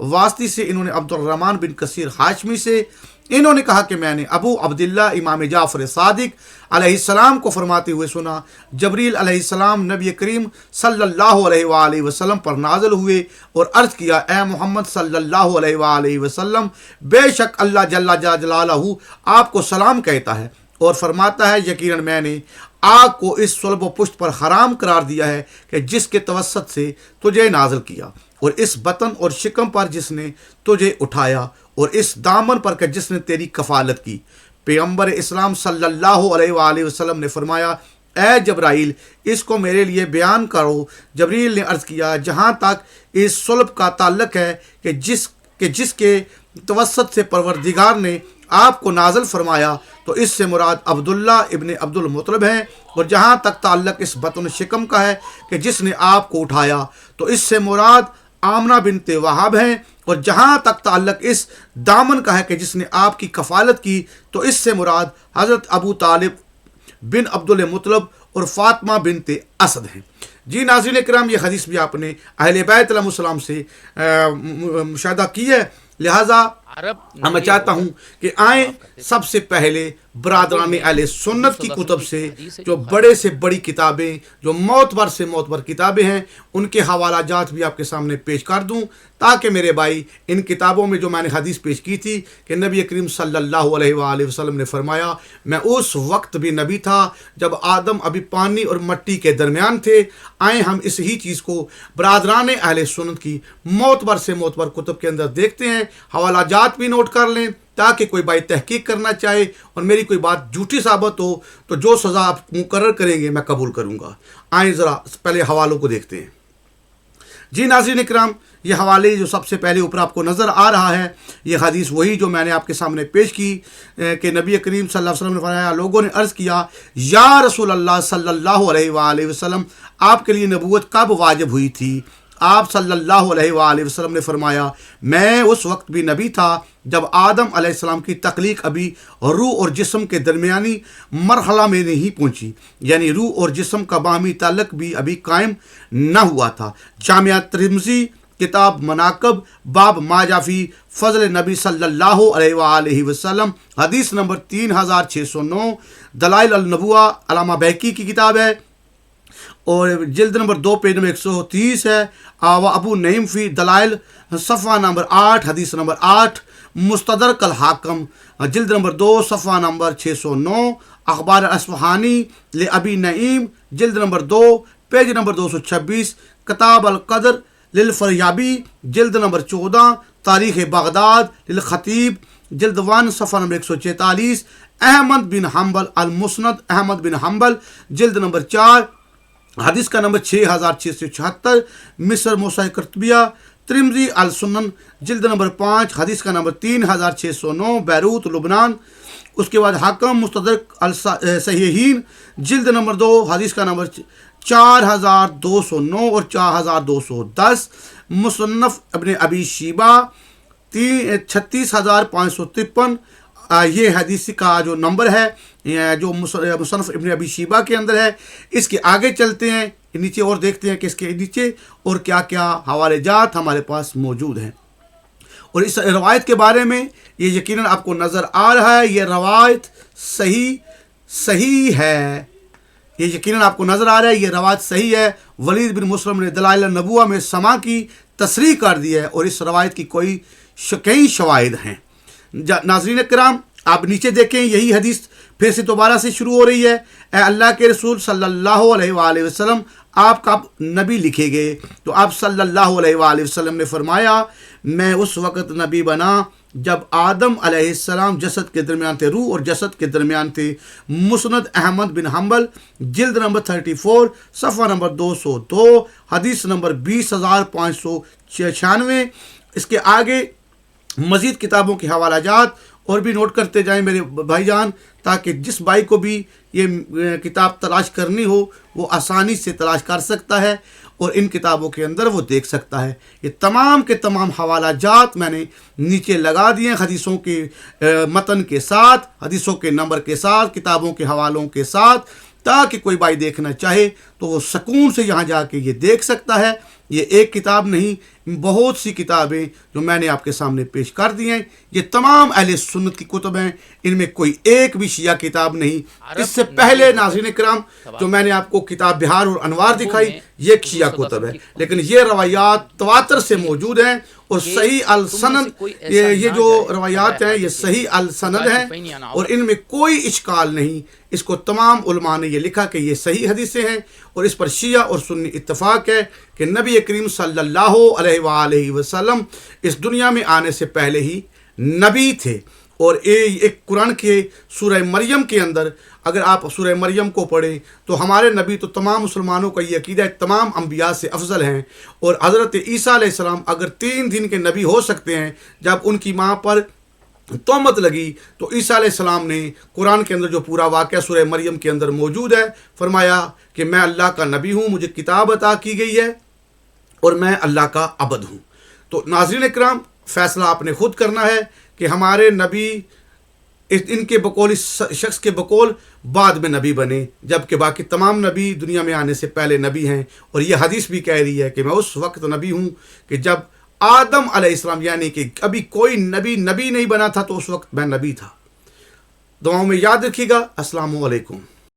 واسطی سے انہوں نے عبدالرحمن بن کثیر ہاشمی سے انہوں نے کہا کہ میں نے ابو عبداللہ امام جعفر صادق علیہ السلام کو فرماتے ہوئے سنا، جبریل علیہ السلام نبی کریم صلی اللہ علیہ وآلہ وسلم پر نازل ہوئے اور عرض کیا، اے محمد صلی اللہ علیہ وآلہ وسلم، بے شک اللہ جل جلالہ آپ کو سلام کہتا ہے اور فرماتا ہے، یقیناً میں نے آگ کو اس صلب و پشت پر حرام قرار دیا ہے کہ جس کے توسط سے تجھے نازل کیا، اور اس بطن اور شکم پر جس نے تجھے اٹھایا، اور اس دامن پر کہ جس نے تیری کفالت کی۔ پیغمبر اسلام صلی اللہ علیہ وآلہ وسلم نے فرمایا، اے جبرائیل، اس کو میرے لیے بیان کرو۔ جبریل نے عرض کیا، جہاں تک اس صلب کا تعلق ہے کہ جس کے توسط سے پروردگار نے آپ کو نازل فرمایا، تو اس سے مراد عبداللہ ابن عبد المطلب ہیں، اور جہاں تک تعلق اس بطن شکم کا ہے کہ جس نے آپ کو اٹھایا، تو اس سے مراد آمنہ بنت وہاب ہیں، اور جہاں تک تعلق اس دامن کا ہے کہ جس نے آپ کی کفالت کی، تو اس سے مراد حضرت ابو طالب بن عبد المطلب اور فاطمہ بنت اسد ہیں۔ جی ناظرین کرام، یہ حدیث بھی آپ نے اہل بیت علیہ السلام سے مشاہدہ کی ہے، لہٰذا میں چاہتا ہوں کہ آئیں سب سے پہلے برادران اہل سنت کی کتب سے، جو بڑے سے بڑی کتابیں، جو معتبر سے معتبر کتابیں ہیں، ان کے حوالہ جات بھی آپ کے سامنے پیش کر دوں، تاکہ میرے بھائی ان کتابوں میں جو میں نے حدیث پیش کی تھی کہ نبی کریم صلی اللہ علیہ وآلہ وسلم نے فرمایا، میں اس وقت بھی نبی تھا جب آدم ابھی پانی اور مٹی کے درمیان تھے۔ آئیں ہم اس ہی چیز کو برادران اہل سنت کی معتبر سے معتبر کتب کے اندر دیکھتے ہیں، حوالہ جات بھی نوٹ کر لیں، تاکہ کوئی بھائی تحقیق کرنا چاہے اور میری کوئی بات جھوٹی ثابت ہو تو جو سزا آپ مقرر کریں گے میں قبول کروں گا۔ آئیں ذرا پہلے حوالوں کو دیکھتے ہیں۔ جی ناظرین اکرام، یہ حوالے جو سب سے پہلے اوپر آپ کو نظر آ رہا ہے، یہ حدیث وہی جو میں نے آپ کے سامنے پیش کی کہ نبی کریم صلی اللہ علیہ وسلم نے فرمایا، لوگوں نے عرض کیا، یا رسول اللہ صلی اللہ علیہ وآلہ وسلم، آپ کے لیے نبوت کب واجب ہوئی تھی؟ آپ صلی اللہ علیہ وآلہ وسلم نے فرمایا، میں اس وقت بھی نبی تھا جب آدم علیہ السلام کی تخلیق ابھی روح اور جسم کے درمیانی مرحلہ میں نہیں پہنچی، یعنی روح اور جسم کا باہمی تعلق بھی ابھی قائم نہ ہوا تھا۔ جامعہ ترمذی کتاب مناقب باب ما جاء فی فضل نبی صلی اللہ علیہ وآلہ وسلم، حدیث نمبر 3609، دلائل النبوہ علامہ بہقی کی کتاب ہے، اور جلد نمبر 2 پیج نمبر 130 ہے، ابو نعیم فی دلائل صفحہ نمبر 8 حدیث نمبر 8، مستدرک الحاکم جلد نمبر 2 صفحہ نمبر 609، اخبار اصفہانی لابی نعیم جلد نمبر 2 پیج نمبر 226، کتاب القدر للفریابی جلد نمبر 14، تاریخ بغداد للخطیب جلد 1 صفحہ نمبر 146، احمد بن حنبل المسند احمد بن حنبل جلد نمبر 4 حدیث کا نمبر 6676، مصر موسیٰ قرطبیہ ترمذی السنن جلد نمبر 5 حدیث کا نمبر 3609، بیروت لبنان۔ اس کے بعد حاکم مستدرک الصحیحین جلد نمبر 2 حدیث کا نمبر 4209 اور 4210، مصنف ابن ابی شیبہ 36553، یہ حدیث کا جو نمبر ہے جو مصنف ابن ابی شیبہ کے اندر ہے۔ اس کے آگے چلتے ہیں نیچے اور دیکھتے ہیں کہ اس کے نیچے اور کیا کیا حوالے جات ہمارے پاس موجود ہیں، اور اس روایت کے بارے میں یہ یقیناً آپ کو نظر آ رہا ہے، یہ روایت صحیح ہے، یہ یقیناً آپ کو نظر آ رہا ہے یہ روایت صحیح ہے۔ ولید بن مسلم نے دلائل النبوہ میں سما کی تصریح کر دی ہے، اور اس روایت کی کئی شواہد ہیں۔ ناظرین کرام، آپ نیچے دیکھیں، یہی حدیث پھر سے دوبارہ سے شروع ہو رہی ہے، اے اللہ کے رسول صلی اللہ علیہ وآلہ وسلم، آپ کب نبی لکھے گئے؟ تو آپ صلی اللہ علیہ وآلہ وسلم نے فرمایا، میں اس وقت نبی بنا جب آدم علیہ السلام جسد کے درمیان تھے، روح اور جسد کے درمیان تھے۔ مسند احمد بن حنبل جلد نمبر 34 صفحہ نمبر 202، حدیث نمبر 20596۔ اس کے آگے مزید کتابوں کے حوالہ جات اور بھی نوٹ کرتے جائیں میرے بھائی جان، تاکہ جس بھائی کو بھی یہ کتاب تلاش کرنی ہو وہ آسانی سے تلاش کر سکتا ہے اور ان کتابوں کے اندر وہ دیکھ سکتا ہے۔ یہ تمام کے تمام حوالہ جات میں نے نیچے لگا دیے حدیثوں کے متن کے ساتھ، حدیثوں کے نمبر کے ساتھ، کتابوں کے حوالوں کے ساتھ، تاکہ کوئی بھائی دیکھنا چاہے تو وہ سکون سے یہاں جا کے یہ دیکھ سکتا ہے، یہ ایک کتاب نہیں، بہت سی کتابیں جو میں نے آپ کے سامنے پیش کر دی ہیں، یہ تمام اہل سنت کی کتب ہیں، ان میں کوئی ایک بھی شیعہ کتاب نہیں۔ اس سے پہلے ناظرین کرام جو میں نے آپ کو کتاب بہار اور انوار دکھائی، یہ ایک شیعہ کتب ہے، لیکن یہ روایات تواتر سے موجود ہیں اور صحیح السند، یہ جو روایات ہیں یہ صحیح السند ہیں اور ان میں کوئی اشکال نہیں۔ اس کو تمام علماء نے یہ لکھا کہ یہ صحیح حدیثیں ہیں، اور اس پر شیعہ اور سنی اتفاق ہے کہ نبی کریم صلی اللہ علیہ وآلہ وسلم اس دنیا میں آنے سے پہلے ہی نبی تھے۔ اور ایک قرآن کے سورہ مریم کے اندر اگر آپ سورہ مریم کو پڑھیں تو ہمارے نبی تو تمام مسلمانوں کا یہ عقیدہ ہے تمام انبیاء سے افضل ہیں، اور حضرت عیسیٰ علیہ السلام اگر 3 دن کے نبی ہو سکتے ہیں، جب ان کی ماں پر تہمت لگی تو عیسیٰ علیہ السلام نے قرآن کے اندر جو پورا واقعہ سورہ مریم کے اندر موجود ہے فرمایا کہ میں اللہ کا نبی ہوں، مجھے کتاب عطا کی گئی ہے اور میں اللہ کا عبد ہوں۔ تو ناظرین اکرام، فیصلہ آپ نے خود کرنا ہے کہ ہمارے نبی ان کے بقول، اس شخص کے بقول بعد میں نبی بنے، جبکہ باقی تمام نبی دنیا میں آنے سے پہلے نبی ہیں، اور یہ حدیث بھی کہہ رہی ہے کہ میں اس وقت نبی ہوں کہ جب آدم علیہ السلام، یعنی کہ ابھی کوئی نبی نہیں بنا تھا، تو اس وقت میں نبی تھا۔ دعاؤں میں یاد رکھیے گا۔ السلام علیکم۔